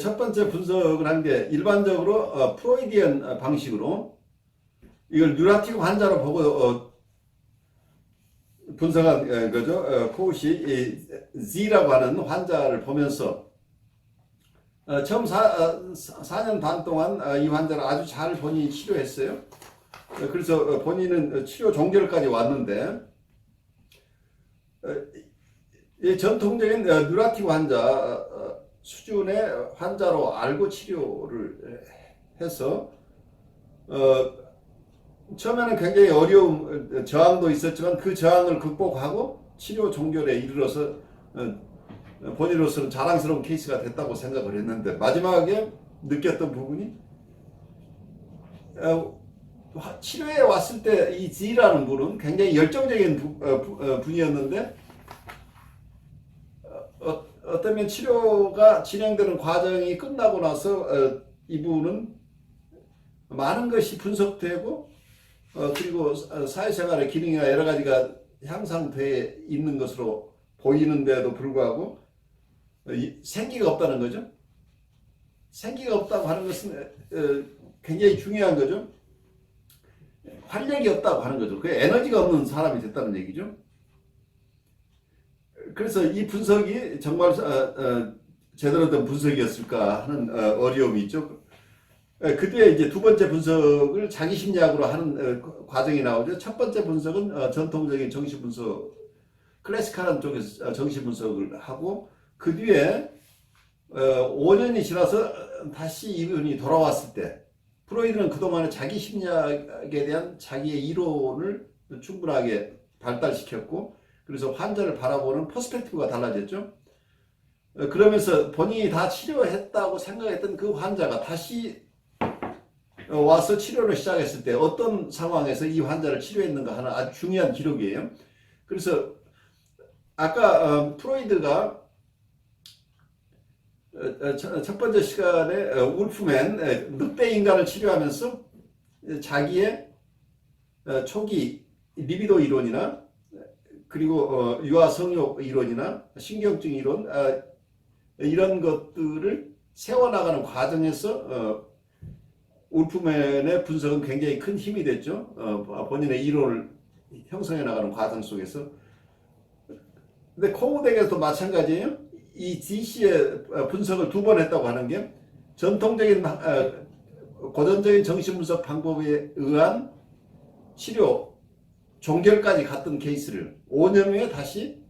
첫 번째 분석을 한 게 일반적으로 프로이디언 방식으로 이걸 뉴라틱 환자로 보고 분석한 거죠. 코우시 Z라고 하는 환자를 보면서 처음 4년 반 동안 이 환자를 아주 잘 본인이 치료했어요. 그래서 본인은 치료 종결까지 왔는데 전통적인 뉴라틱 환자 수준의 환자로 알고 치료를 해서 처음에는 굉장히 어려움, 저항도 있었지만 그 저항을 극복하고 치료 종결에 이르러서 본인으로서는 자랑스러운 케이스가 됐다고 생각을 했는데 마지막에 느꼈던 부분이 치료에 왔을 때 이 G라는 분은 굉장히 열정적인 분이었는데 어쩌면 치료가 진행되는 과정이 끝나고 나서 이분은 많은 것이 분석되고 그리고 사회생활의 기능이나 여러 가지가 향상되어 있는 것으로 보이는데도 불구하고 생기가 없다는 거죠. 생기가 없다고 하는 것은 굉장히 중요한 거죠. 활력이 없다고 하는 거죠. 그 에너지가 없는 사람이 됐다는 얘기죠. 그래서 이 분석이 정말 제대로 된 분석이었을까 하는 어려움이 있죠. 그 뒤에 이제 두 번째 분석을 자기심리학으로 하는 과정이 나오죠. 첫 번째 분석은 전통적인 정신분석, 클래시컬한 쪽에서 정신분석을 하고 그 뒤에 5년이 지나서 다시 이분이 돌아왔을 때 프로이드는 그동안에 자기심리학에 대한 자기의 이론을 충분하게 발달시켰고 그래서 환자를 바라보는 퍼스펙티브가 달라졌죠. 그러면서 본인이 다 치료했다고 생각했던 그 환자가 다시 와서 치료를 시작했을 때 어떤 상황에서 이 환자를 치료했는가 하는 아주 중요한 기록이에요. 그래서 아까 프로이드가 첫 번째 시간에 울프맨 늑대 인간을 치료하면서 자기의 초기 리비도 이론이나 그리고 유아 성욕 이론이나 신경증 이론 이런 것들을 세워나가는 과정에서 울프맨의 분석은 굉장히 큰 힘이 됐죠. 본인의 이론을 형성해 나가는 과정 속에서. 근데 코우덱에서도 마찬가지예요. 이 GC의 분석을 두 번 했다고 하는 게 전통적인 고전적인 정신분석 방법에 의한 치료 종결까지 갔던 케이스를 5년 후에 다시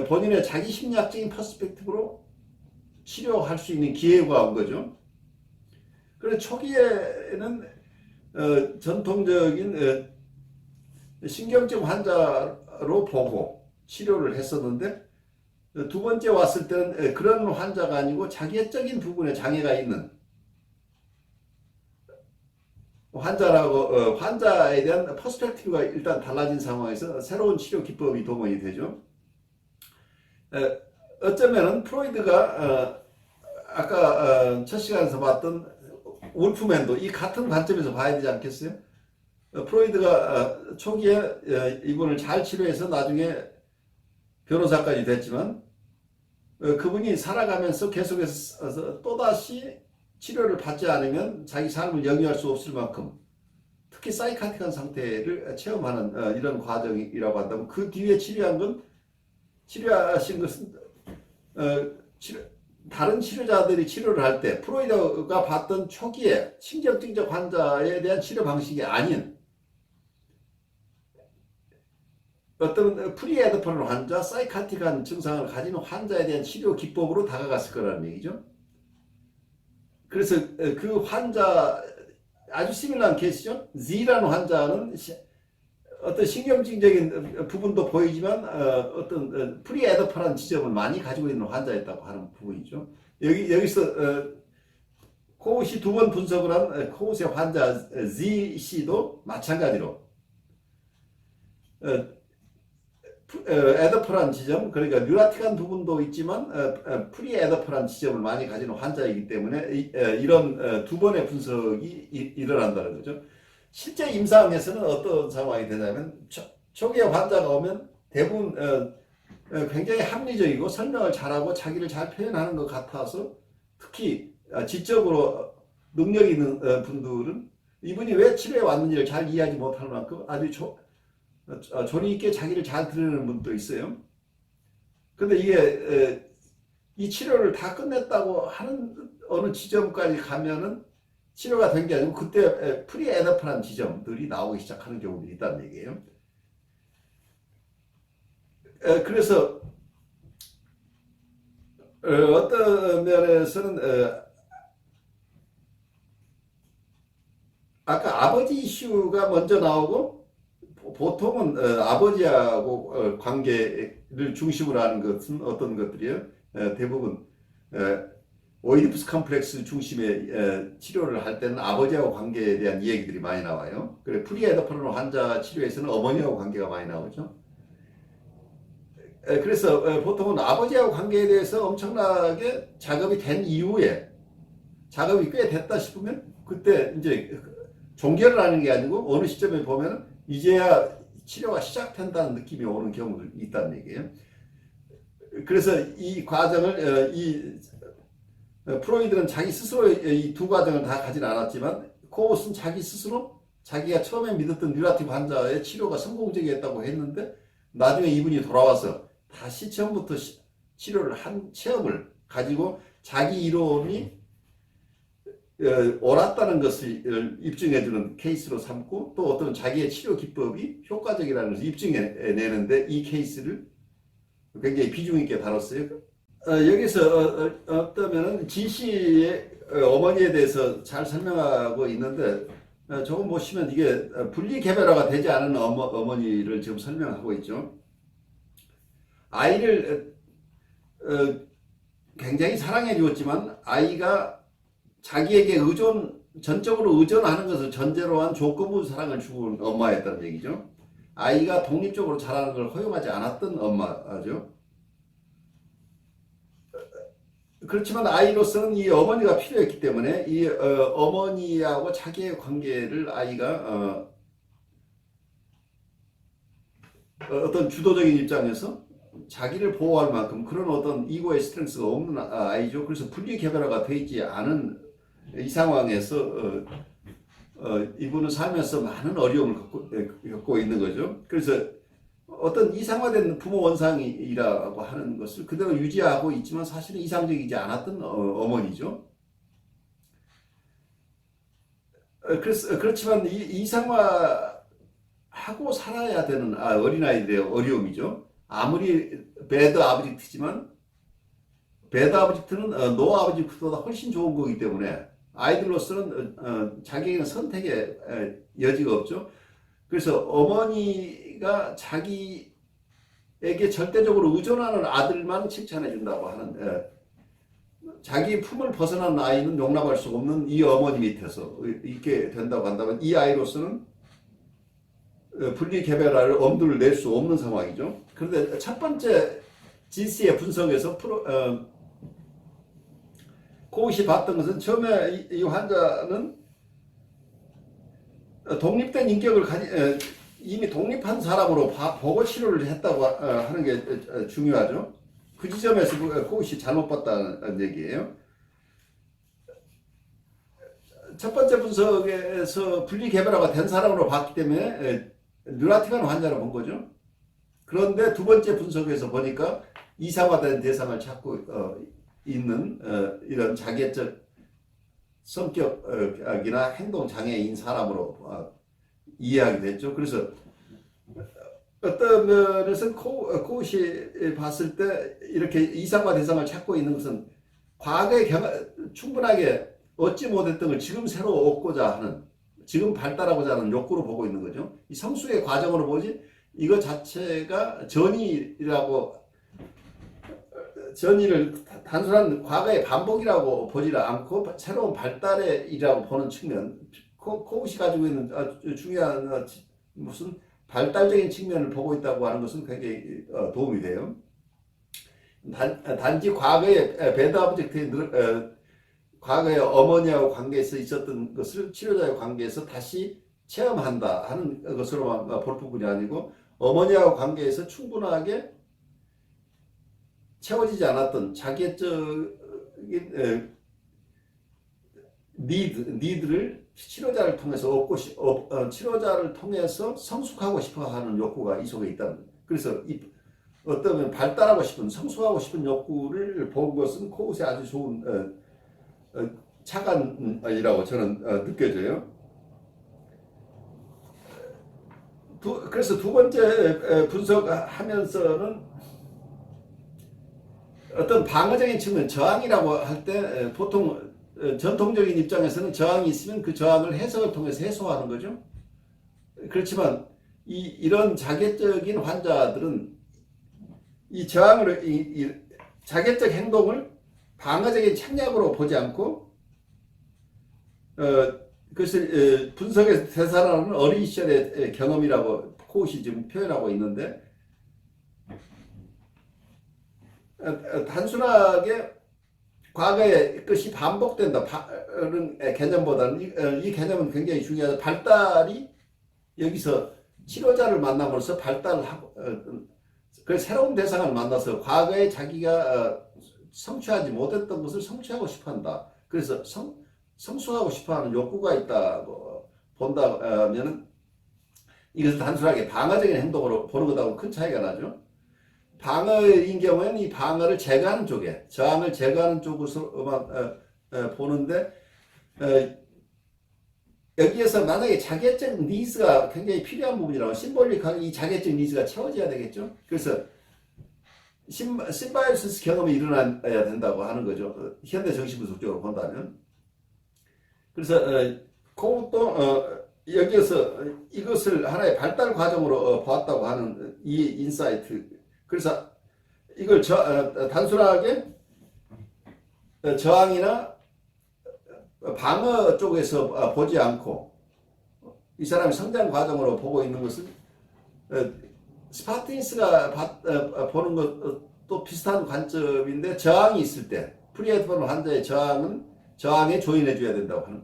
본인의 자기 심리학적인 퍼스펙티브로 치료할 수 있는 기회가 온 거죠. 그래서 초기에는 전통적인 신경증 환자로 보고 치료를 했었는데 두 번째 왔을 때는 그런 환자가 아니고 자기애적인 부분에 장애가 있는 환자라고 환자에 대한 퍼스펙티브가 일단 달라진 상황에서 새로운 치료 기법이 도움이 되죠. 어쩌면은 프로이드가 아까 첫 시간에서 봤던 울프맨도 이 같은 관점에서 봐야 되지 않겠어요? 프로이드가 초기에 이분을 잘 치료해서 나중에 변호사까지 됐지만 그분이 살아가면서 계속해서 또다시 치료를 받지 않으면 자기 삶을 영위할 수 없을 만큼 특히 사이카틱한 상태를 체험하는 이런 과정이라고 한다면 그 뒤에 치료하신 것은 다른 치료자들이 치료를 할 때 프로이드가 봤던 초기에 신경증적 환자에 대한 치료 방식이 아닌 어떤 프리에드퍼럴 환자, 사이카틱한 증상을 가진 환자에 대한 치료 기법으로 다가갔을 거라는 얘기죠. 그래서 그 환자 아주 시밀한 케이스죠. Z라는 환자는 어떤 신경증적인 부분도 보이지만 어떤 프리에드퍼런 지점을 많이 가지고 있는 환자였다고 하는 부분이죠. 여기서 코우시 두 번 분석을 한 코우시의 환자 Z씨도 마찬가지로 에더퍼란 지점, 그러니까 뉴라틱한 부분도 있지만 프리에더퍼란 지점을 많이 가지는 환자이기 때문에 이런 두 번의 분석이 일어난다는 거죠. 실제 임상에서는 어떤 상황이 되냐면 초기에 환자가 오면 대부분 굉장히 합리적이고 설명을 잘하고 자기를 잘 표현하는 것 같아서 특히 지적으로 능력 있는 분들은 이분이 왜 치료에 왔는지를 잘 이해하지 못할 만큼 아주 조리 있게 자기를 잘 드러내는 분도 있어요. 근데 이게 이 치료를 다 끝냈다고 하는 어느 지점까지 가면은 치료가 된 게 아니고 그때 프리에너프란 지점들이 나오기 시작하는 경우도 있다는 얘기예요. 그래서 어떤 면에서는 아까 아버지 이슈가 먼저 나오고 보통은 아버지하고 관계를 중심으로 하는 것은 어떤 것들이에요? 대부분 오이디푸스 컴플렉스 중심의 치료를 할 때는 아버지하고 관계에 대한 이야기들이 많이 나와요. 그래 프리에더프론 환자 치료에서는 어머니하고 관계가 많이 나오죠. 그래서 보통은 아버지하고 관계에 대해서 엄청나게 작업이 된 이후에 작업이 꽤 됐다 싶으면 그때 이제 종결을 하는 게 아니고 어느 시점에 보면 이제야 치료가 시작된다는 느낌이 오는 경우도 있다는 얘기예요. 그래서 이 과정을 프로이드는 자기 스스로 이 두 과정을 다 가진 않았지만 코우스는 자기 스스로 자기가 처음에 믿었던 뉴라티브 환자의 치료가 성공적이었다고 했는데 나중에 이분이 돌아와서 다시 처음부터 치료를 한 체험을 가지고 자기 이론이 옳았다는 것을 입증해주는 케이스로 삼고 또 어떤 자기의 치료 기법이 효과적이라는 것을 입증해내는데 이 케이스를 굉장히 비중 있게 다뤘어요. 여기서 어떠면 진 씨의 어머니에 대해서 잘 설명하고 있는데 조금 보시면 이게 분리개별화가 되지 않은 어머니를 지금 설명하고 있죠. 아이를 굉장히 사랑해 주었지만 아이가 자기에게 전적으로 의존하는 것을 전제로 한 조건부 사랑을 주는 엄마였다는 얘기죠. 아이가 독립적으로 자라는 걸 허용하지 않았던 엄마죠. 그렇지만 아이로서는 이 어머니가 필요했기 때문에 이 어머니하고 자기의 관계를 아이가 어떤 주도적인 입장에서 자기를 보호할 만큼 그런 어떤 이고의 스트렝스가 없는 아이죠. 그래서 분리개별화가 되어 있지 않은 이 상황에서 이분은 살면서 많은 어려움을 겪고 있는 거죠. 그래서 어떤 이상화된 부모 원상이라고 하는 것을 그대로 유지하고 있지만 사실은 이상적이지 않았던 어머니죠. 그렇지만 이상화하고 살아야 되는 어린아이들의 어려움이죠. 아무리 배드 아브젝트지만 배드 아브젝트는 노 아브젝트보다 훨씬 좋은 거기 때문에 아이들로서는 자기에게는 선택의 여지가 없죠. 그래서 어머니가 자기에게 절대적으로 의존하는 아들만 칭찬해 준다고 하는 자기 품을 벗어난 아이는 용납할 수 없는 이 어머니 밑에서 있게 된다고 한다면 이 아이로서는 분리개별화를 엄두를 낼 수 없는 상황이죠. 그런데 첫 번째 진씨의 분석에서 코웃이 봤던 것은 처음에 이 환자는 독립된 인격을 이미 독립한 사람으로 보고 치료를 했다고 하는 게 중요하죠. 그 지점에서 코웃이 잘못 봤다는 얘기예요. 첫 번째 분석에서 분리개별화가 된 사람으로 봤기 때문에 뉴라틱한 환자로 본 거죠. 그런데 두 번째 분석에서 보니까 이상화된 대상을 찾고 있는 이런 자기애적 성격이나 행동장애인 사람으로 이해하게 됐죠. 그래서 어떤 면에서 코웃이 봤을 때 이렇게 이상화 대상을 찾고 있는 것은 과거에 충분하게 얻지 못했던 걸 지금 새로 얻고자 하는, 지금 발달하고자 하는 욕구로 보고 있는 거죠. 이 성숙의 과정으로 보지 이거 자체가 전이를 단순한 과거의 반복이라고 보지를 않고 새로운 발달이라고 보는 측면, 코웃이 가지고 있는 아주 중요한 무슨 발달적인 측면을 보고 있다고 하는 것은 굉장히 도움이 돼요. 단지 과거의 배드 오브젝트의 과거의 어머니하고 관계에서 있었던 것을 치료자의 관계에서 다시 체험한다 하는 것으로만 볼 부분이 아니고 어머니하고 관계에서 충분하게 채워지지 않았던 자기애적인 니드를 치료자를 통해서 치료자를 통해서 성숙하고 싶어 하는 욕구가 이 속에 있다는 거예요. 그래서 어떠면 발달하고 싶은, 성숙하고 싶은 욕구를 본 것은 코웃의 아주 좋은 착안이라고 저는 느껴져요. 그래서 두 번째 분석하면서는 어떤 방어적인 측면, 저항이라고 할 때 보통 전통적인 입장에서는 저항이 있으면 그 저항을 해석을 통해서 해소하는 거죠. 그렇지만 이런 자객적인 환자들은 이 저항을, 자객적 행동을 방어적인 책략으로 보지 않고 그것을 분석에서 되살아나는 어린 시절의 경험이라고 코웃이 지금 표현하고 있는데, 단순하게 과거의 것이 반복된다는 개념보다는 이 개념은 굉장히 중요하죠. 발달이 여기서 치료자를 만남으로써 발달을 하고, 그 새로운 대상을 만나서 과거에 자기가 성취하지 못했던 것을 성취하고 싶어 한다. 그래서 성숙하고 싶어 하는 욕구가 있다고 본다면 이것을 단순하게 방어적인 행동으로 보는 것하고 큰 차이가 나죠. 방어인 경우에는 이 방어를 제거하는 쪽에, 저항을 제거하는 쪽으로만 보는데, 여기에서 만약에 자객적 니즈가 굉장히 필요한 부분이라고, 심볼릭하게 이 자객적 니즈가 채워져야 되겠죠. 그래서 심바이오시스 경험이 일어나야 된다고 하는 거죠. 현대 정신분석적으로 본다면. 그래서 코웃도 여기에서 이것을 하나의 발달 과정으로 보았다고 하는 이 인사이트. 그래서 이걸 단순하게 저항이나 방어 쪽에서 보지 않고 이 사람의 성장 과정으로 보고 있는 것은 스파르타니스가 보는 것도 비슷한 관점인데, 저항이 있을 때 프리헤드폰 환자의 저항은 저항에 조인해 줘야 된다고 하는,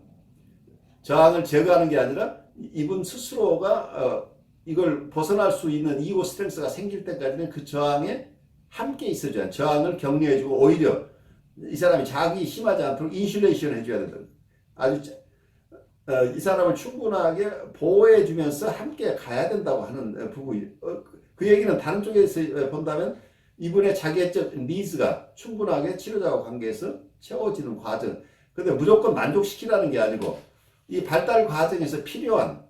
저항을 제거하는 게 아니라 이분 스스로가 이걸 벗어날 수 있는 이고 스트렝스가 생길 때까지는 그 저항에 함께 있어줘야, 저항을 격려해주고 오히려 이 사람이 자기 심하지 않도록 인슐레이션 해줘야 된다. 아주 이 사람을 충분하게 보호해주면서 함께 가야 된다고 하는 부분이, 그 얘기는 다른 쪽에서 본다면 이분의 자기적 니즈가 충분하게 치료자와 관계에서 채워지는 과정. 근데 무조건 만족시키라는 게 아니고 이 발달 과정에서 필요한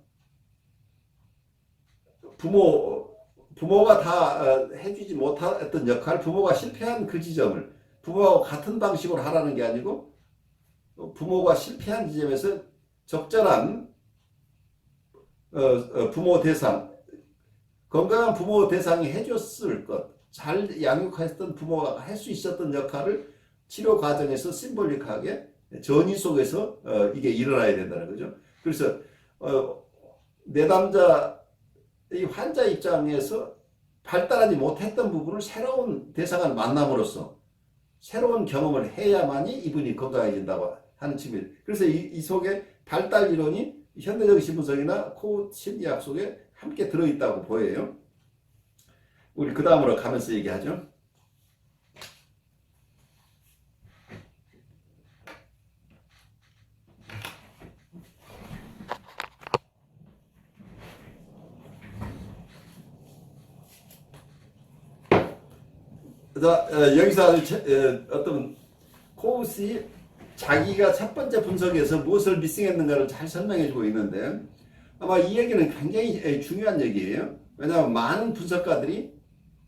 부모가 다 해주지 못했던 역할, 부모가 실패한 그 지점을 부모와 같은 방식으로 하라는 게 아니고, 부모가 실패한 지점에서 적절한 부모 대상, 건강한 부모 대상이 해줬을 것, 잘 양육했던 부모가 할 수 있었던 역할을 치료 과정에서 심볼릭하게 전이 속에서 이게 일어나야 된다는 거죠. 그래서 내담자 이 환자 입장에서 발달하지 못했던 부분을 새로운 대상을 만남으로써 새로운 경험을 해야만이 이분이 건강해진다고 하는 측면. 그래서 이 속에 발달 이론이 현대적 신분석이나 코웃 심리학 속에 함께 들어있다고 보여요. 우리 그 다음으로 가면서 얘기하죠. 여기서 어떤 코웃이 자기가 첫 번째 분석에서 무엇을 미싱했는가를 잘 설명해주고 있는데, 아마 이 얘기는 굉장히 중요한 얘기예요. 왜냐하면 많은 분석가들이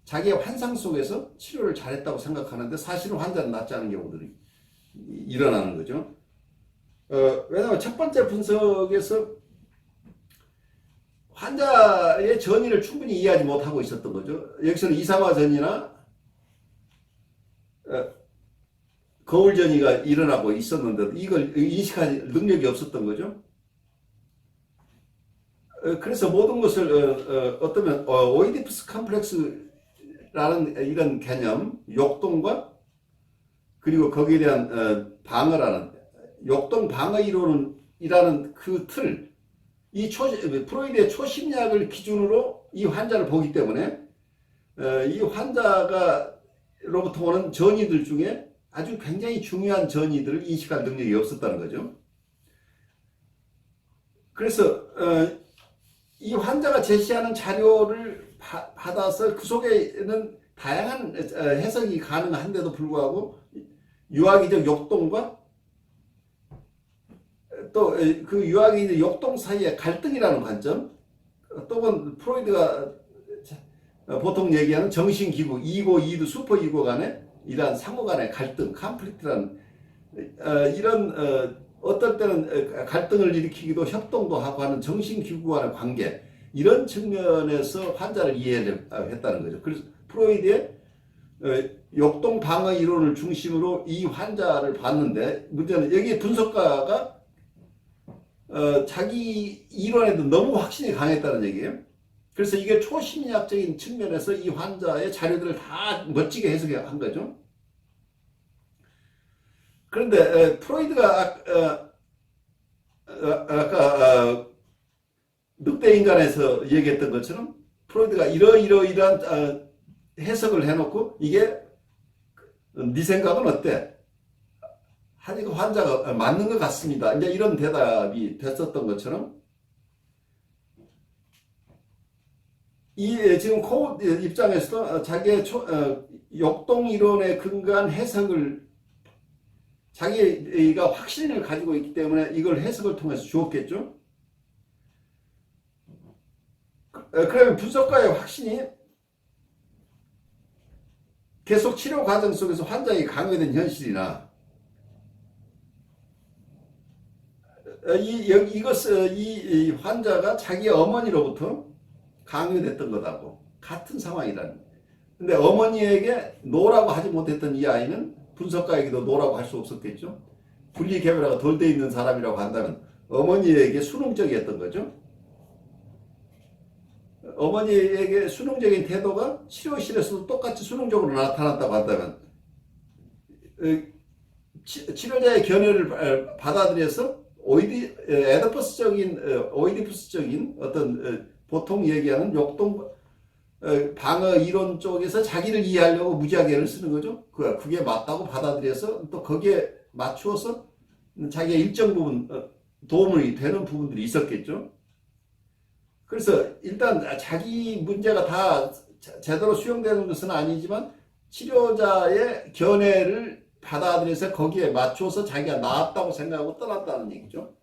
자기의 환상 속에서 치료를 잘했다고 생각하는데 사실은 환자는 낫지 않은 경우들이 일어나는 거죠. 왜냐하면 첫 번째 분석에서 환자의 전이를 충분히 이해하지 못하고 있었던 거죠. 여기서는 이상화 전이나 거울 전이가 일어나고 있었는데 이걸 인식할 능력이 없었던 거죠. 그래서 모든 것을 어쩌면 오이디푸스 컴플렉스라는 이런 개념, 욕동과 그리고 거기에 대한 방어라는 욕동 방어 이론이라는 그 틀, 이 프로이드의 초심리학을 기준으로 이 환자를 보기 때문에 이 환자가로부터 오는 전이들 중에 아주 굉장히 중요한 전이들을 인식할 능력이 없었다는 거죠. 그래서 이 환자가 제시하는 자료를 받아서 그 속에는 다양한 해석이 가능한데도 불구하고 유아기적 역동과 또 그 유아기적 역동 사이의 갈등이라는 관점, 또는 프로이드가 보통 얘기하는 정신기구, 이고, 이드, 슈퍼 이고 간의 이러한 상호 간의 갈등, 컨플릭트라는 이런 어떨 때는 갈등을 일으키기도 협동도 하고 하는 정신기구 간의 관계, 이런 측면에서 환자를 이해했다는 거죠. 그래서 프로이드의 역동 방어 이론을 중심으로 이 환자를 봤는데, 문제는 여기 분석가가 자기 이론에도 너무 확신이 강했다는 얘기예요. 그래서 이게 초심리학적인 측면에서 이 환자의 자료들을 다 멋지게 해석한 거죠. 그런데 프로이드가 아까 늑대인간에서 얘기했던 것처럼 프로이드가 이러이러이러한 해석을 해놓고 이게 네 생각은 어때? 하니까 환자가 맞는 것 같습니다. 이제 이런 대답이 됐었던 것처럼 이 지금 코우 입장에서도 자기의 역동 이론에 근거한 해석을 자기가 확신을 가지고 있기 때문에 이걸 해석을 통해서 주었겠죠. 그러면 분석가의 확신이 계속 치료 과정 속에서 환자에게 강요된 현실이나 이 환자가 자기 어머니로부터 강요됐던 것하고 같은 상황이라는 거예요. 근데 어머니에게 노라고 하지 못했던 이 아이는 분석가에게도 노라고 할 수 없었겠죠. 분리개별화가 덜 돼 있는 사람이라고 한다면 어머니에게 수능적이었던 거죠. 어머니에게 수능적인 태도가 치료실에서도 똑같이 수능적으로 나타났다고 한다면 치료자의 견해를 받아들여서 오이디푸스적인 어떤 보통 얘기하는 역동 방어 이론 쪽에서 자기를 이해하려고 무지하게 쓰는 거죠. 그게 맞다고 받아들여서 또 거기에 맞추어서 자기의 일정 부분 도움이 되는 부분들이 있었겠죠. 그래서 일단 자기 문제가 다 제대로 수용되는 것은 아니지만 치료자의 견해를 받아들여서 거기에 맞춰서 자기가 나았다고 생각하고 떠났다는 얘기죠.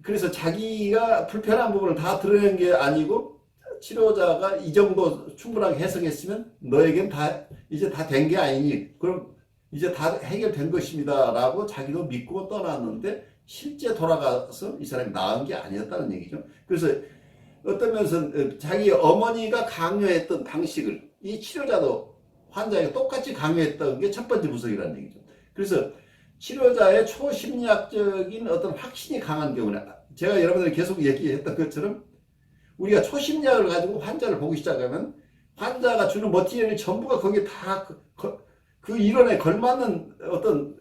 그래서 자기가 불편한 부분을 다 드러낸 게 아니고 치료자가 이 정도 충분하게 해석했으면 너에겐 이제 다 된 게 아니니 그럼 이제 다 해결된 것입니다 라고 자기도 믿고 떠났는데 실제 돌아가서 이 사람이 나은 게 아니었다는 얘기죠. 그래서 어떤 면에서는 자기 어머니가 강요했던 방식을 이 치료자도 환자에게 똑같이 강요했던 게 첫 번째 분석이라는 얘기죠. 그래서 치료자의 초심리학적인 어떤 확신이 강한 경우는 제가 여러분들이 계속 얘기했던 것처럼 우리가 초심리학을 가지고 환자를 보기 시작하면 환자가 주는 머티리얼이 전부가 거기에 다 그 이론에 걸맞는 어떤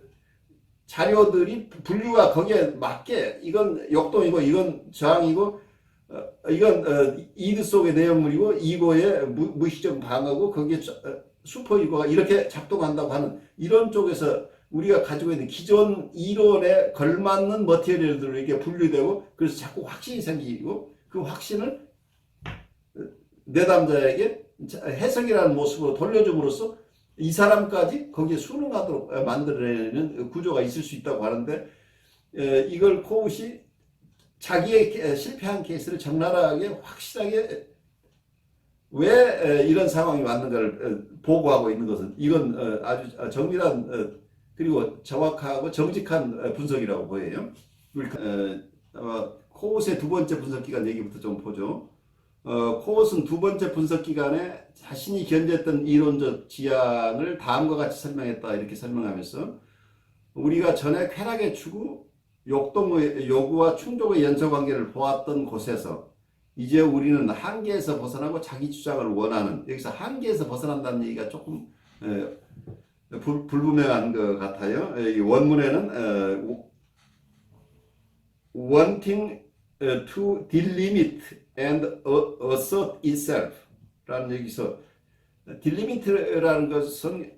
자료들이 분류가 거기에 맞게 이건 역동이고 이건 저항이고 이건 이드 속의 내용물이고 이거의 무의식적 방어고 거기에 슈퍼 이거가 이렇게 작동한다고 하는 이런 쪽에서 우리가 가지고 있는 기존 이론에 걸맞는 머티리얼들로 이렇게 분류되고 그래서 자꾸 확신이 생기고 그 확신을 내담자에게 해석이라는 모습으로 돌려줌으로써 이 사람까지 거기에 순응하도록 만들어내는 구조가 있을 수 있다고 하는데 이걸 코웃이 자기의 실패한 케이스를 적나라하게 확실하게 왜 이런 상황이 왔는가를 보고하고 있는 것은 이건 아주 정밀한 그리고 정확하고 정직한 분석이라고 보여요. 코웃의 두 번째 분석 기간 얘기부터 좀 보죠. 코웃은 두 번째 분석 기간에 자신이 견뎠던 이론적 지향을 다음과 같이 설명했다 이렇게 설명하면서 우리가 전에 쾌락의 추구, 역동의 요구와 충족의 연처관계를 보았던 곳에서 이제 우리는 한계에서 벗어나고 자기 주장을 원하는 여기서 한계에서 벗어난다는 얘기가 조금 불분명한 것 같아요. 이 원문에는 wanting to delimit and assert itself 라는 여기서 딜리미트라는 것은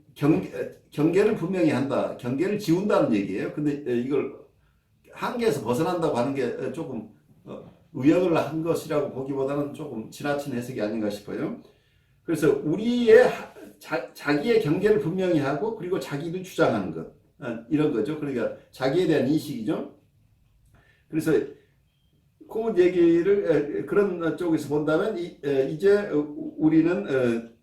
경계를 분명히 한다. 경계를 지운다는 얘기예요. 근데 이걸 한계에서 벗어난다고 하는 게 조금 의역을 한 것이라고 보기보다는 조금 지나친 해석이 아닌가 싶어요. 그래서 우리의 자기의 경계를 분명히 하고 그리고 자기를 주장하는 것 이런 거죠. 그러니까 자기에 대한 인식이죠. 그래서 그 얘기를 그런 쪽에서 본다면 이제 우리는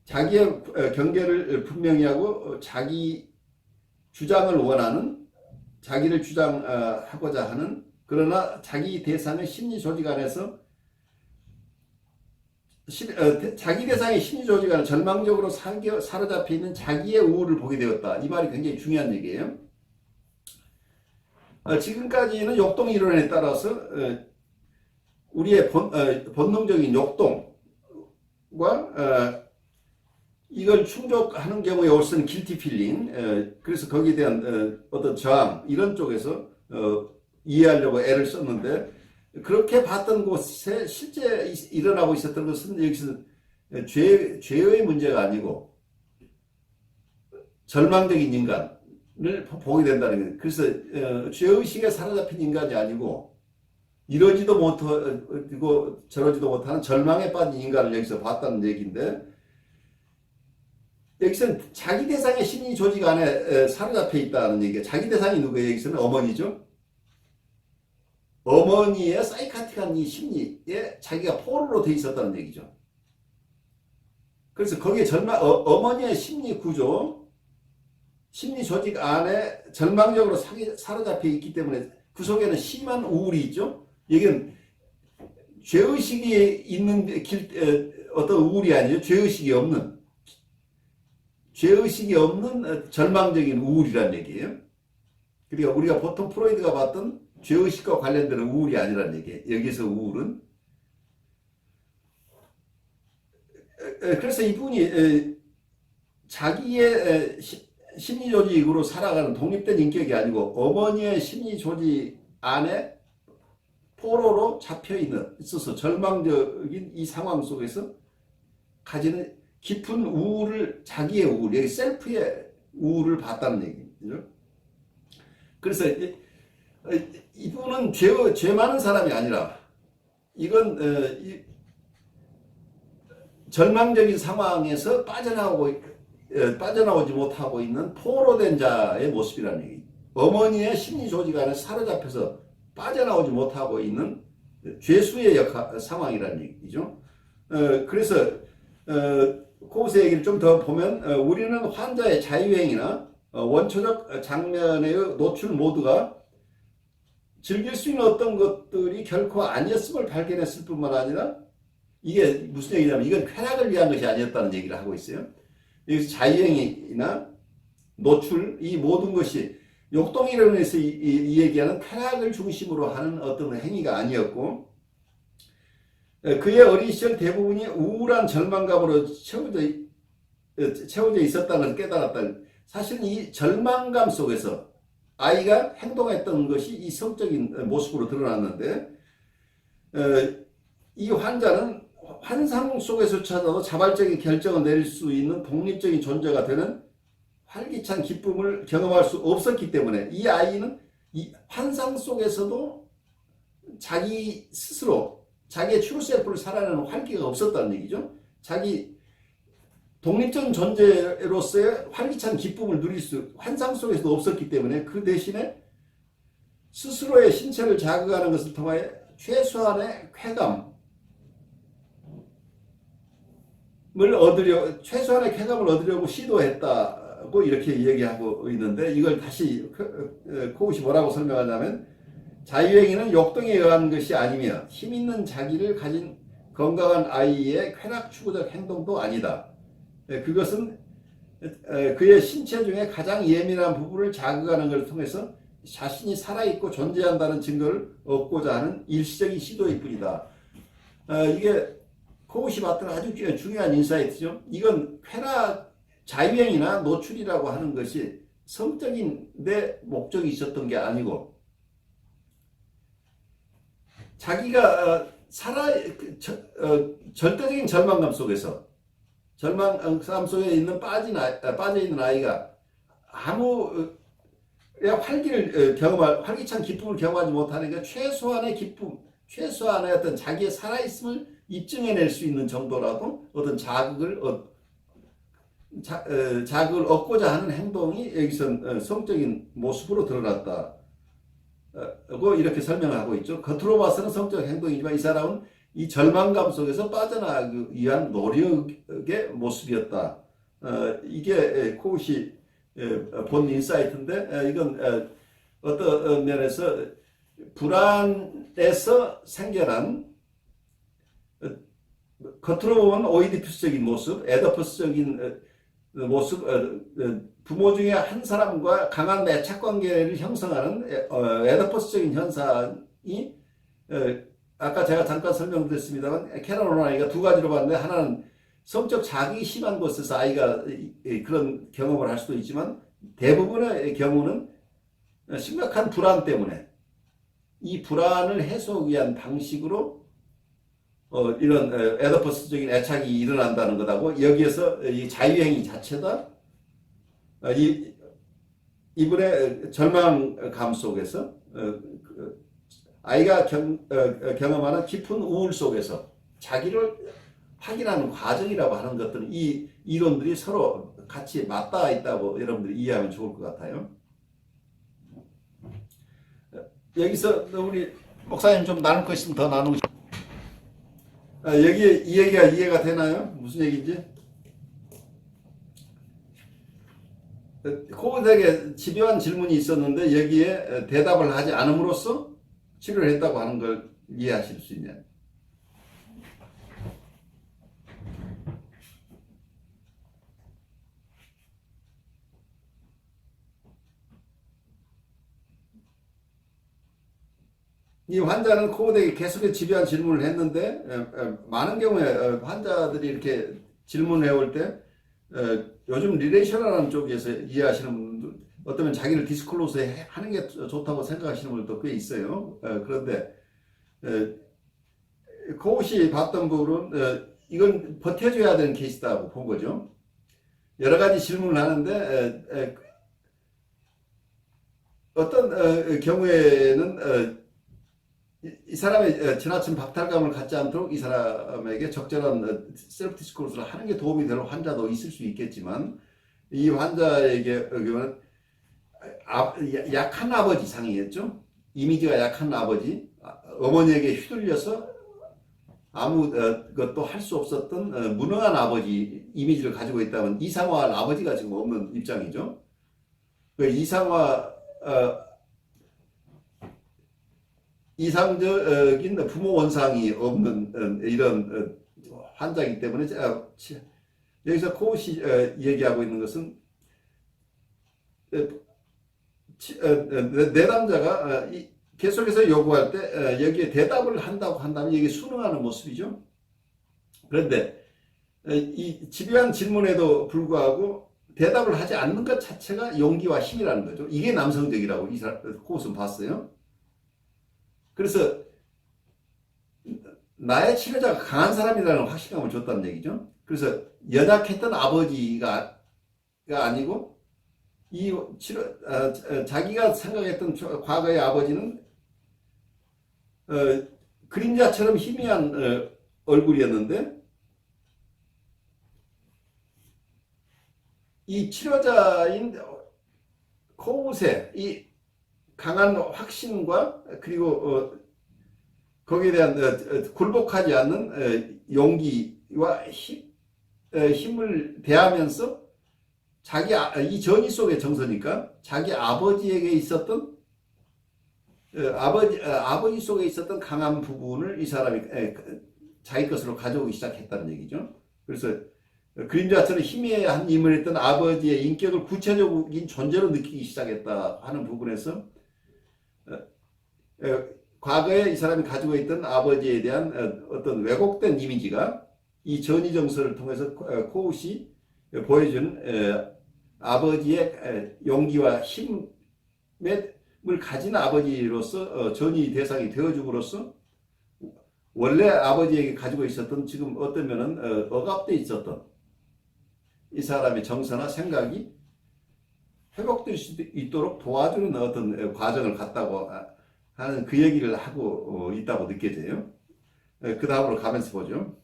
자기의 경계를 분명히 하고 자기 주장을 원하는 자기를 주장하고자 하는 그러나 자기 대상의 심리 조직 안에서 자기 대상의 심리 조직 안에 절망적으로 사로잡혀 있는 자기의 우울을 보게 되었다. 이 말이 굉장히 중요한 얘기예요. 지금까지는 역동 이론에 따라서 우리의 본능적인 역동과 이걸 충족하는 경우에 올 수 있는 guilty feeling, 그래서 거기에 대한 어떤 저항 이런 쪽에서 이해하려고 애를 썼는데 그렇게 봤던 곳에 실제 일어나고 있었던 것은 여기서 죄의 문제가 아니고 절망적인 인간을 보게 된다는 거예요. 그래서 죄의식에 사로잡힌 인간이 아니고 이러지도 못하고 저러지도 못하는 절망에 빠진 인간을 여기서 봤다는 얘기인데 여기서는 자기 대상의 심리 조직 안에 사로잡혀 있다는 얘기예요. 자기 대상이 누구예요? 여기서는 어머니죠. 어머니의 사이카틱한 이 심리에 자기가 포로로 돼 있었다는 얘기죠. 그래서 거기에 어머니의 심리 구조, 심리 조직 안에 절망적으로 사로잡혀 있기 때문에 그 속에는 심한 우울이 있죠. 이건 죄의식이 있는 어떤 우울이 아니죠. 죄의식이 없는 절망적인 우울이란 얘기예요. 그러니까 우리가 보통 프로이드가 봤던 죄의식과 관련되는 우울이 아니란 얘기예요. 여기서 우울은. 그래서 이분이 자기의 심리 조직으로 살아가는 독립된 인격이 아니고 어머니의 심리 조직 안에 포로로 잡혀 있어서 절망적인 이 상황 속에서 가지는 깊은 우울을, 자기의 우울, 여기 셀프의 우울을 봤다는 얘기죠. 그래서 이분은 죄 많은 사람이 아니라 이건 절망적인 상황에서 빠져나오지 못하고 있는 포로된 자의 모습이라는 얘기. 어머니의 심리 조직 안에 사로잡혀서 빠져나오지 못하고 있는 죄수의 상황이라는 얘기죠. 그래서 코우스 얘기를 좀 더 보면 우리는 환자의 자유행위나 원초적 장면의 노출 모두가 즐길 수 있는 어떤 것들이 결코 아니었음을 발견했을 뿐만 아니라 이게 무슨 얘기냐면 이건 쾌락을 위한 것이 아니었다는 얘기를 하고 있어요. 여기서 자유행위나 노출 이 모든 것이 역동이론에서 이 얘기하는 쾌락을 중심으로 하는 어떤 행위가 아니었고 그의 어린 시절 대부분이 우울한 절망감으로 채워져 있었다는 것을 깨달았다. 사실 이 절망감 속에서 아이가 행동했던 것이 이 성적인 모습으로 드러났는데 이 환자는 환상 속에서조차도 자발적인 결정을 내릴 수 있는 독립적인 존재가 되는 활기찬 기쁨을 경험할 수 없었기 때문에 이 아이는 이 환상 속에서도 자기 스스로 자기의 트루 셀프를 살아내는 활기가 없었다는 얘기죠. 자기 독립적인 존재로서의 활기찬 기쁨을 누릴 수 환상 속에서도 없었기 때문에 그 대신에 스스로의 신체를 자극하는 것을 통하여 최소한의 쾌감을 얻으려고 시도했다고 이렇게 얘기하고 있는데 이걸 다시 코웃이 뭐라고 설명하냐면 자유행위는 역동에 의한 것이 아니며 힘있는 자기를 가진 건강한 아이의 쾌락 추구적 행동도 아니다. 그것은 그의 신체 중에 가장 예민한 부분을 자극하는 것을 통해서 자신이 살아있고 존재한다는 증거를 얻고자 하는 일시적인 시도일 뿐이다. 이게 코웃이 봤던 아주 중요한 인사이트죠. 이건 쾌락, 자유행위나 노출이라고 하는 것이 성적인 데 목적이 있었던 게 아니고 자기가 절대적인 절망감 속에서 빠져 있는 아이가 아무 활기찬 기쁨을 경험하지 못하니까 최소한의 기쁨, 최소한의 어떤 자기의 살아있음을 입증해낼 수 있는 정도라도 어떤 자극을 얻고자 하는 행동이 여기서 성적인 모습으로 드러났다. 고 이렇게 설명하고 있죠. 겉으로 봐서는 성적 행동이지만 이 사람은 이 절망감 속에서 빠져나가기 위한 노력의 모습이었다. 이게 코웃이 본 인사이트인데 이건 어떤 면에서 불안에서 생겨난 겉으로 보면 오이디푸스적인 모습, 에더퍼스적인 모습, 부모 중에 한 사람과 강한 애착 관계를 형성하는 에더퍼스적인 현상이 아까 제가 잠깐 설명드렸습니다만 캐롤라이가 두 가지로 봤는데 하나는 성적 자극이 심한 곳에서 아이가 그런 경험을 할 수도 있지만 대부분의 경우는 심각한 불안 때문에 이 불안을 해소하기 위한 방식으로 이런 에더퍼스적인 애착이 일어난다는 것하고 여기에서 이 자유행위 자체다. 이분의 절망감 속에서 아이가 경험하는 깊은 우울 속에서 자기를 확인하는 과정이라고 하는 것들은 이 이론들이 서로 같이 맞닿아 있다고 여러분들이 이해하면 좋을 것 같아요. 여기서 우리 목사님 좀 나눌 거 있으면 더 나누고 싶어요. 여기 이 얘기가 이해가 되나요? 무슨 얘기인지? 코웃에게 집요한 질문이 있었는데 여기에 대답을 하지 않음으로써 치료를 했다고 하는 걸 이해하실 수 있냐? 이 환자는 코웃에게 계속해서 집요한 질문을 했는데 많은 경우에 환자들이 이렇게 질문을 해올 때 요즘 리레이셔널한 쪽에서 이해하시는 분들 어쩌면 자기를 디스클로스 하는 게 좋다고 생각하시는 분들도 꽤 있어요. 그런데 코웃이 봤던 부분은 이건 버텨줘야 되는 케이스다고 본 거죠. 여러 가지 질문을 하는데 어떤 경우에는 이 사람의 지나친 박탈감을 갖지 않도록 이 사람에게 적절한 셀프 디스코스를 하는 게 도움이 되는 환자도 있을 수 있겠지만 이 환자에게 약한 아버지 상이겠죠. 이미지가 약한 아버지, 어머니에게 휘둘려서 아무것도 할 수 없었던 무능한 아버지 이미지를 가지고 있다면 이상화할 아버지가 지금 없는 입장이죠. 그 이상적인 부모 원상이 없는 이런 환자이기 때문에 여기서 코웃이 얘기하고 있는 것은 내담자가 계속해서 요구할 때 여기에 대답을 한다고 한다면 이게 순응하는 모습이죠. 그런데 이 집요한 질문에도 불구하고 대답을 하지 않는 것 자체가 용기와 힘이라는 거죠. 이게 남성적이라고 이 코웃은 봤어요. 그래서 나의 치료자가 강한 사람이라는 확신감을 줬다는 얘기죠. 그래서 연약했던 아버지가 아니고 자기가 생각했던 과거의 아버지는 그림자처럼 희미한 얼굴이었는데 이 치료자인 코웃의 이 강한 확신과 그리고 거기에 대한 굴복하지 않는 용기와 힘을 대하면서 이 전이 속의 정서니까 자기 아버지에게 있었던 아버지 속에 있었던 강한 부분을 이 사람이 자기 것으로 가져오기 시작했다는 얘기죠. 그래서 그림자처럼 희미한 인물을 했던 아버지의 인격을 구체적인 존재로 느끼기 시작했다 하는 부분에서 과거에 이 사람이 가지고 있던 아버지에 대한 어떤 왜곡된 이미지가 이 전이정서를 통해서 코웃이 보여준 아버지의 용기와 힘을 가진 아버지로서 전이 대상이 되어줌으로써 원래 아버지에게 가지고 있었던 지금 어떤 면은 억압되어 있었던 이 사람의 정서나 생각이 회복될 수 있도록 도와주는 어떤 과정을 갖다고 하는 그 얘기를 하고 있다고 느껴져요. 그 다음으로 가면서 보죠.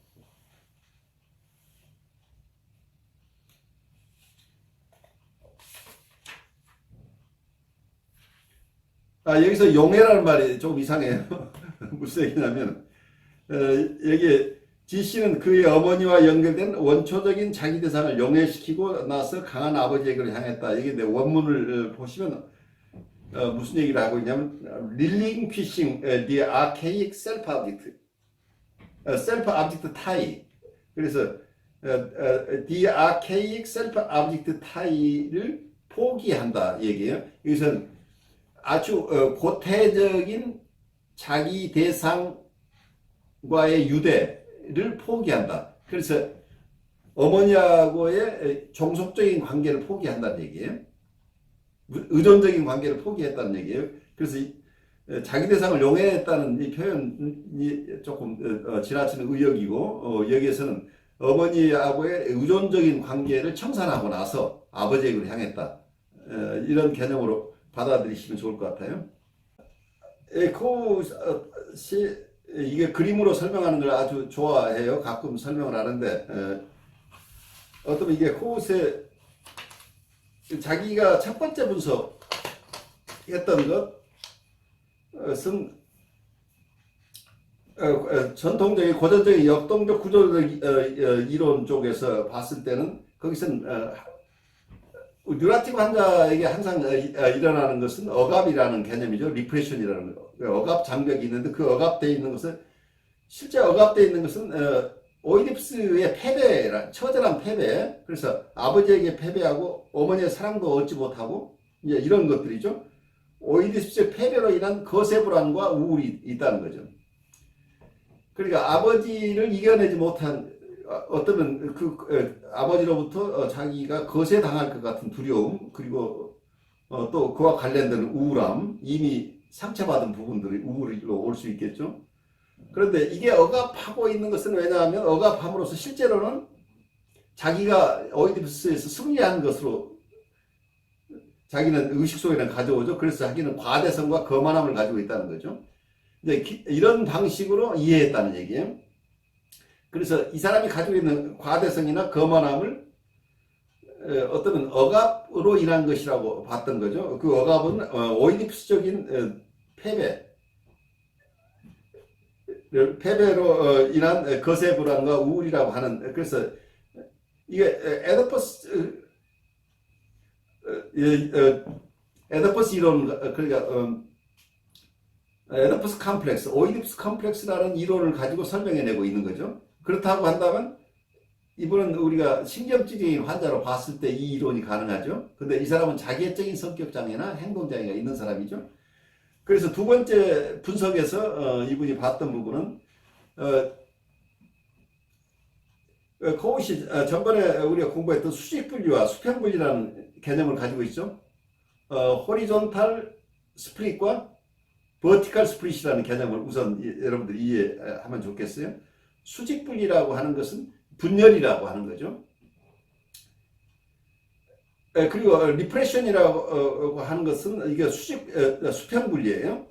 여기서 용해라는 말이 조금 이상해요. 무슨 얘기냐면, 여기 지씨는 그의 어머니와 연결된 원초적인 자기 대상을 용해시키고 나서 강한 아버지에게로 향했다. 이게 내 원문을 보시면 무슨 얘기를 하고 있냐면 relinquishing the archaic self-object, self-object tie. 그래서 the archaic self-object tie를 포기한다 얘기예요. 이것은 아주 고태적인 자기 대상과의 유대를 포기한다. 그래서 어머니하고의 종속적인 관계를 포기한다는 얘기예요. 의존적인 관계를 포기했다는 얘기예요. 그래서 자기 대상을 용해했다는 이 표현이 조금 지나치는 의역이고, 여기에서는 어머니하고의 의존적인 관계를 청산하고 나서 아버지에게로 향했다. 이런 개념으로 받아들이시면 좋을 것 같아요. 코웃이 이게 그림으로 설명하는 걸 아주 좋아해요. 가끔 설명을 하는데, 어쩌면 이게 코웃의 자기가 첫 번째 분석했던 것은 전통적인 고전적인 역동적 구조적 이론 쪽에서 봤을 때는 거기서는 뉴라티브 환자에게 항상 일어나는 것은 억압이라는 개념이죠. 리프레션이라는 거. 억압 장벽이 있는데 그 억압되어 있는 것은 실제 억압되어 있는 것은 오이디푸스의 패배라, 처절한 패배. 그래서 아버지에게 패배하고 어머니의 사랑도 얻지 못하고 이제 이런 것들이죠. 오이디푸스의 패배로 인한 거세 불안과 우울이 있다는 거죠. 그러니까 아버지를 이겨내지 못한 어쩌면 아버지로부터 자기가 거세당할 것 같은 두려움, 그리고 또 그와 관련된 우울함, 이미 상처받은 부분들이 우울로 올 수 있겠죠. 그런데 이게 억압하고 있는 것은 왜냐하면 억압함으로써 실제로는 자기가 오이디푸스에서 승리한 것으로 자기는 의식 속에는 가져오죠. 그래서 자기는 과대성과 거만함을 가지고 있다는 거죠. 이제 이런 방식으로 이해했다는 얘기예요. 그래서 이 사람이 가지고 있는 과대성이나 거만함을 어떤 억압으로 인한 것이라고 봤던 거죠. 그 억압은 오이디푸스적인 패배로 인한 거세 불안과 우울이라고 하는, 그래서 이게 에더퍼스 이론, 그러니까 에더퍼스 컴플렉스, 오이디푸스 컴플렉스라는 이론을 가지고 설명해내고 있는 거죠. 그렇다고 한다면 이분은 우리가 신경질적인 환자로 봤을 때 이 이론이 가능하죠. 근데 이 사람은 자기애적인 성격장애나 행동장애가 있는 사람이죠. 그래서 두 번째 분석에서 이분이 봤던 부분은 코웃이 전번에 우리가 공부했던 수직분리와 수평분리라는 개념을 가지고 있죠. 호리존탈 스프릿과 버티컬 스프릿이라는 개념을 우선 여러분들이 이해하면 좋겠어요. 수직분리라고 하는 것은 분열이라고 하는 거죠. 그리고 리프레션이라고 하는 것은 이게 수평분리예요.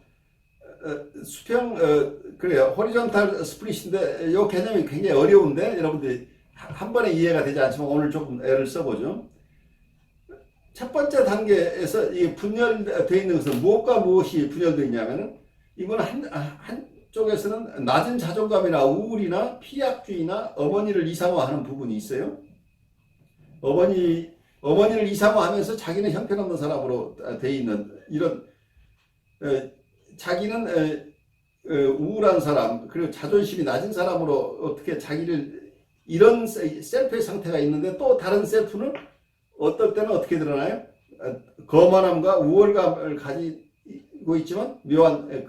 그래요. 호리존탈 스프릿인데 이 개념이 굉장히 어려운데 여러분들이 한 번에 이해가 되지 않지만 오늘 조금 애를 써보죠. 첫 번째 단계에서 이 분열되어 있는 것은 무엇과 무엇이 분열되어 있냐면은 이거는 한쪽에서는 낮은 자존감이나 우울이나 피약주의나 어머니를 이상화하는 부분이 있어요. 어머니를 이상화하면서 자기는 형편없는 사람으로 되어 있는 이런 자기는 우울한 사람, 그리고 자존심이 낮은 사람으로 어떻게 자기를, 이런 셀프의 상태가 있는데 또 다른 셀프는 어떨 때는 어떻게 드러나요? 거만함과 우월감을 가지고 있지만 묘한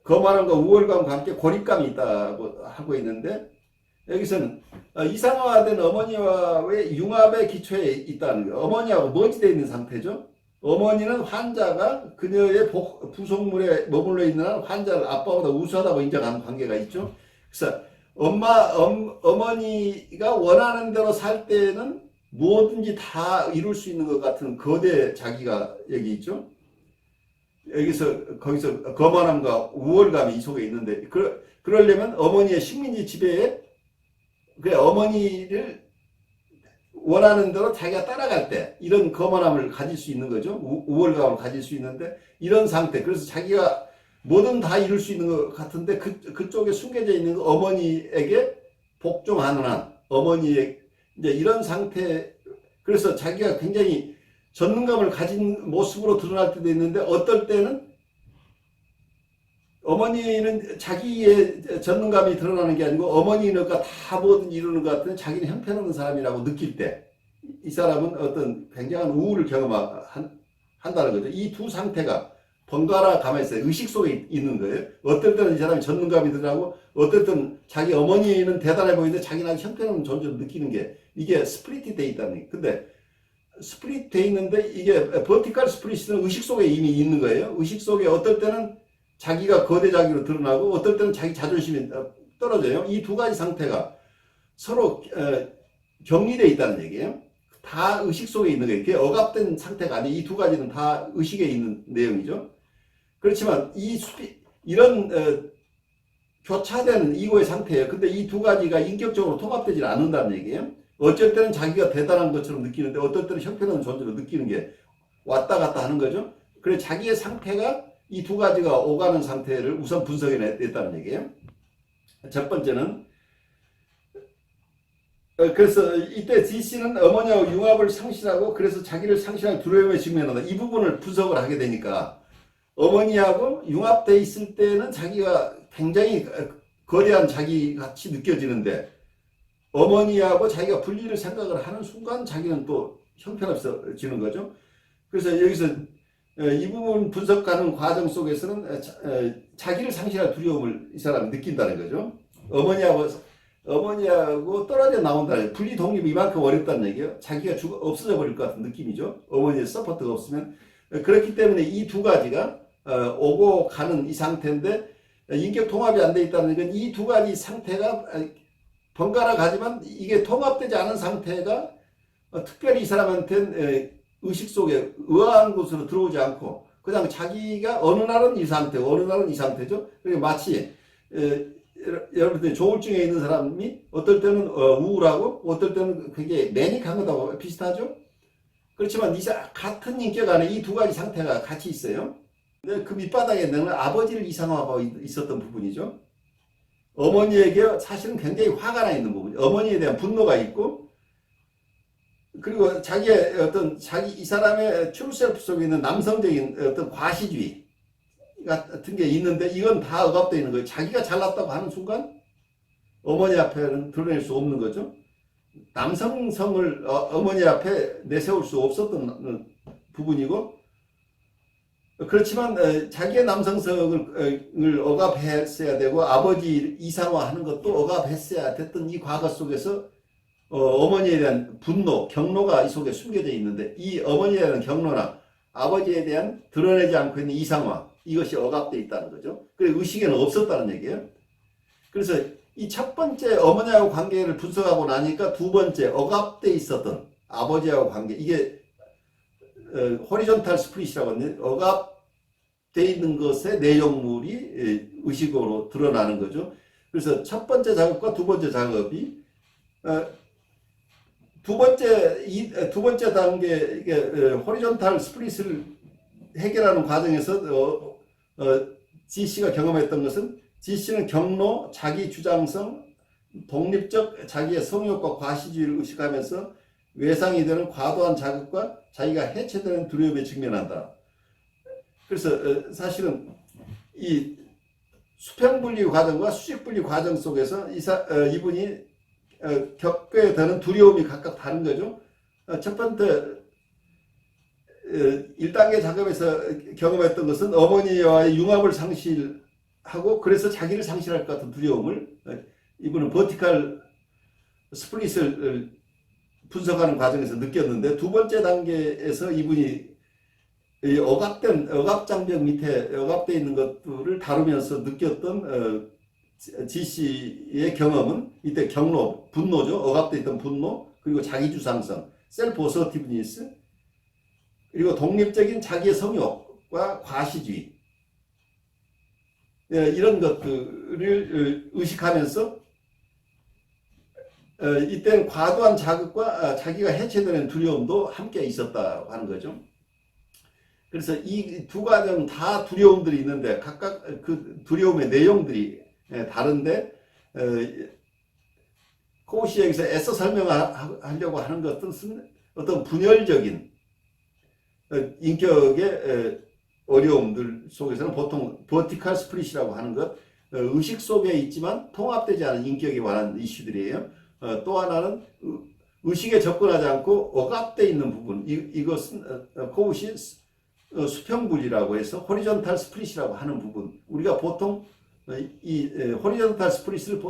거만함과 우월감과 함께 고립감이 있다고 하고 있는데, 여기서는 이상화된 어머니와의 융합의 기초에 있다는 거예요. 어머니하고 머지되어 있는 상태죠. 어머니는 환자가 그녀의 부속물에 머물러 있는 한 환자를 아빠보다 우수하다고 인정하는 관계가 있죠. 그래서 어머니가 원하는 대로 살 때는 뭐든지 다 이룰 수 있는 것 같은 거대 자기가 여기 있죠. 여기서 거기서 거만함과 우월감이 이 속에 있는데 그러려면 어머니의 식민지 지배에 그 어머니를 원하는 대로 자기가 따라갈 때 이런 거만함을 가질 수 있는 거죠. 우월감을 가질 수 있는데 이런 상태. 그래서 자기가 뭐든 다 이룰 수 있는 것 같은데 그쪽에 숨겨져 있는 어머니에게 복종하는 한 어머니의 이제 이런 상태. 그래서 자기가 굉장히 전능감을 가진 모습으로 드러날 때도 있는데 어떨 때는 어머니는 자기의 전능감이 드러나는 게 아니고 어머니가 다 뭐든 이루는 것 같은 자기는 형편없는 사람이라고 느낄 때 이 사람은 어떤 굉장한 우울을 경험한다는 거죠. 이 두 상태가 번갈아 가만히 있어요. 의식 속에 있는 거예요. 어떨 때는 이 사람이 전능감이 드러나고 어떨 때는 자기 어머니는 대단해 보이는데 자기는 형편없는 존재로 느끼는 게 이게 스플릿이 돼 있다는 얘기예요. 근데 스플릿 돼 있는데 이게 버티컬 스플릿은 의식 속에 이미 있는 거예요. 의식 속에 어떨 때는 자기가 거대 자기로 드러나고 어떨 때는 자기 자존심이 떨어져요. 이 두 가지 상태가 서로 격리되어 있다는 얘기예요. 다 의식 속에 있는 거예요. 그게 억압된 상태가 아니에요. 이 두 가지는 다 의식에 있는 내용이죠. 그렇지만 이런 교차되는 이고의 상태예요. 근데 이 두 가지가 인격적으로 통합되지 않는다는 얘기예요. 어쩔 때는 자기가 대단한 것처럼 느끼는데 어떨 때는 형편없는 존재로 느끼는 게 왔다 갔다 하는 거죠. 그래 자기의 상태가 이 두 가지가 오가는 상태를 우선 분석해 냈다는 얘기예요. 첫 번째는 그래서 이때 G씨는 어머니하고 융합을 상실하고 그래서 자기를 상실할 두려움에 직면한다. 이 부분을 분석을 하게 되니까 어머니하고 융합되어 있을 때는 자기가 굉장히 거대한 자기 같이 느껴지는데 어머니하고 자기가 분리를 생각을 하는 순간 자기는 또 형편없어지는 거죠. 그래서 여기서 이 부분 분석하는 과정 속에서는 자기를 상실할 두려움을 이 사람이 느낀다는 거죠. 어머니하고 떨어져 나온다는, 분리 독립이 이만큼 어렵다는 얘기예요. 자기가 없어져 버릴 것 같은 느낌이죠. 어머니의 서포트가 없으면. 그렇기 때문에 이 두 가지가 오고 가는 이 상태인데 인격 통합이 안 돼 있다는 건 이 두 가지 상태가 번갈아 가지만 이게 통합되지 않은 상태가 특별히 이 사람한테는 의식 속에 의아한 곳으로 들어오지 않고 그냥 자기가 어느 날은 이 상태고 어느 날은 이 상태죠. 그러니까 마치 여러분들이 조울증에 있는 사람이 어떨 때는 우울하고 어떨 때는 굉장히 매닉한 것하고 비슷하죠. 그렇지만 같은 인격 안에 이 두 가지 상태가 같이 있어요. 근데 그 밑바닥에는 아버지를 이상화하고 있었던 부분이죠. 어머니에게 사실은 굉장히 화가 나 있는 부분, 어머니에 대한 분노가 있고, 그리고 이 사람의 트루셀프 속에 있는 남성적인 어떤 과시주의 같은 게 있는데, 이건 다 억압되어 있는 거예요. 자기가 잘났다고 하는 순간, 어머니 앞에는 드러낼 수 없는 거죠. 남성성을 어머니 앞에 내세울 수 없었던 부분이고, 그렇지만 자기의 남성성을 억압했어야 되고 아버지 이상화하는 것도 억압했어야 됐던 이 과거 속에서 어머니에 대한 분노, 경로가 이 속에 숨겨져 있는데 이 어머니에 대한 경로나 아버지에 대한 드러내지 않고 있는 이상화, 이것이 억압되어 있다는 거죠. 그래서 의식에는 없었다는 얘기예요. 그래서 이 첫 번째 어머니하고 관계를 분석하고 나니까 두 번째 억압되어 있었던 아버지하고 관계, 이게 호리존탈 스플릿이라고 하는데 억압되어 있는 것의 내용물이 의식으로 드러나는 거죠. 그래서 첫 번째 작업과 두 번째 작업이 두 번째 단계 이게 호리존탈 스플릿을 해결하는 과정에서 G씨가 경험했던 것은 G씨는 경로, 자기 주장성, 독립적 자기의 성욕과 과시주의를 의식하면서 외상이 되는 과도한 자극과 자기가 해체되는 두려움에 직면한다. 그래서 사실은 이 수평분리 과정과 수직분리 과정 속에서 이분이 겪게 되는 두려움이 각각 다른 거죠. 첫 번째 1단계 작업에서 경험했던 것은 어머니와의 융합을 상실하고 그래서 자기를 상실할 것 같은 두려움을 이분은 버티컬 스플릿을 분석하는 과정에서 느꼈는데 두 번째 단계에서 이분이 억압장벽 밑에 억압되어 있는 것들을 다루면서 느꼈던 G씨의 경험은 이때 경로, 분노죠. 억압되어 있던 분노, 그리고 자기주상성, 셀프 어서티브니스, 그리고 독립적인 자기의 성욕과 과시주의, 이런 것들을 의식하면서 이때는 과도한 자극과 자기가 해체되는 두려움도 함께 있었다고 하는 거죠. 그래서 이 두 가정 다 두려움들이 있는데 각각 그 두려움의 내용들이 다른데, 코우시 여기서 애써 설명하려고 하는 것은 어떤 분열적인 인격의 어려움들 속에서는 보통 버티컬 스프릿이라고 하는 것, 의식 속에 있지만 통합되지 않은 인격에 관한 이슈들이에요. 또 하나는 의식에 접근하지 않고 억압되어 있는 부분, 이것은 코우시 수평분리라고 해서 호리존탈 스프릿이라고 하는 부분. 우리가 보통 이 호리존탈 스프릿을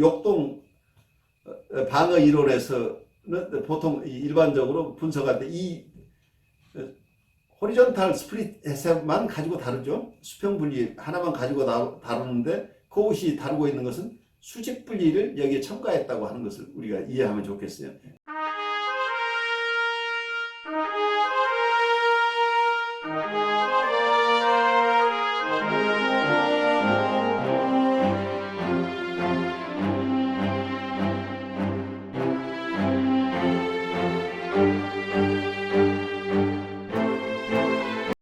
역동 방어 이론에서는 보통 일반적으로 분석할 때 이 호리존탈 스프릿에서만 가지고 다루죠. 수평분리 하나만 가지고 다루는데 코우시 다루고 있는 것은 수직분리를 여기에 첨가했다고 하는 것을 우리가 이해하면 좋겠어요.